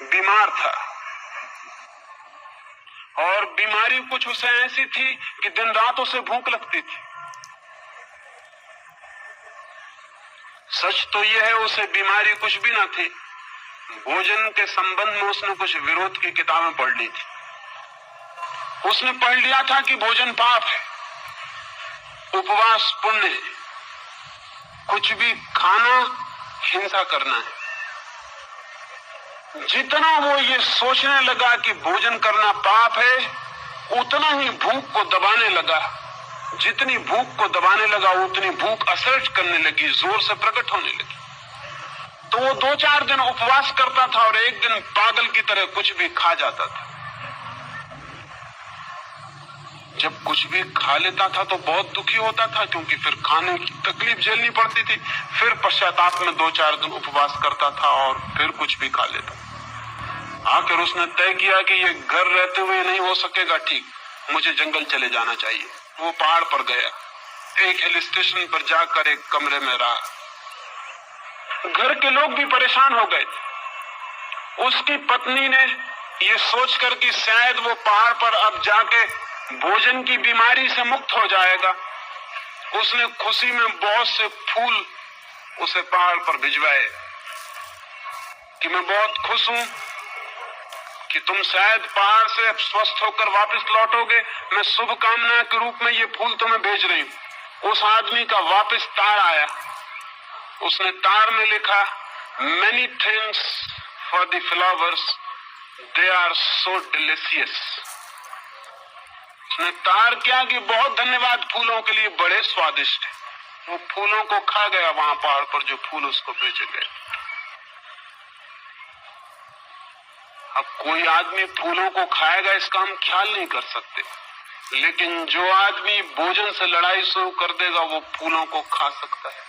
बीमार था और बीमारी कुछ उसे ऐसी थी कि दिन रात उसे भूख लगती थी। सच तो यह है उसे बीमारी कुछ भी ना थी, भोजन के संबंध में उसने कुछ विरोध की किताबें पढ़ ली थी। उसने पढ़ लिया था कि भोजन पाप है, उपवास पुण्य है, कुछ भी खाना हिंसा करना है। जितना वो ये सोचने लगा कि भोजन करना पाप है, उतना ही भूख को दबाने लगा। जितनी भूख को दबाने लगा उतनी भूख असर्ट करने लगी, जोर से प्रकट होने लगी। तो वो 2-4 दिन उपवास करता था और एक दिन पागल की तरह कुछ भी खा जाता था। जब कुछ भी खा लेता था तो बहुत दुखी होता था, क्योंकि फिर खाने की तकलीफ झेलनी पड़ती थी। फिर पश्चाताप में 2-4 दिन उपवास करता था और फिर कुछ भी खा लेता। आखिर उसने तय किया कि ये घर रहते हुए नहीं हो सकेगा ठीक, मुझे जंगल चले जाना चाहिए। वो पहाड़ पर गया, एक हिल स्टेशन पर जाकर एक कमरे में रहा। घर के लोग भी परेशान हो गए। उसकी पत्नी ने ये सोचकर कि शायद वो पहाड़ पर अब जाके भोजन की बीमारी से मुक्त हो जाएगा, उसने खुशी में बहुत से फूल उसे पहाड़ पर भिजवाए कि मैं बहुत खुश हूं कि तुम शायद पहाड़ से स्वस्थ होकर वापस लौटोगे। मैं शुभकामना के रूप में ये फूल तुम्हें भेज रही हूं। उस आदमी का वापस तार आया। उसने तार में लिखा, many thanks for the flowers, they are so delicious. उसने तार किया कि बहुत धन्यवाद फूलों के लिए, बड़े स्वादिष्ट है। वो फूलों को खा गया वहां पहाड़ पर जो फूल उसको भेजे गए। अब कोई आदमी फूलों को खाएगा इसका हम ख्याल नहीं कर सकते, लेकिन जो आदमी भोजन से लड़ाई शुरू कर देगा वो फूलों को खा सकता है।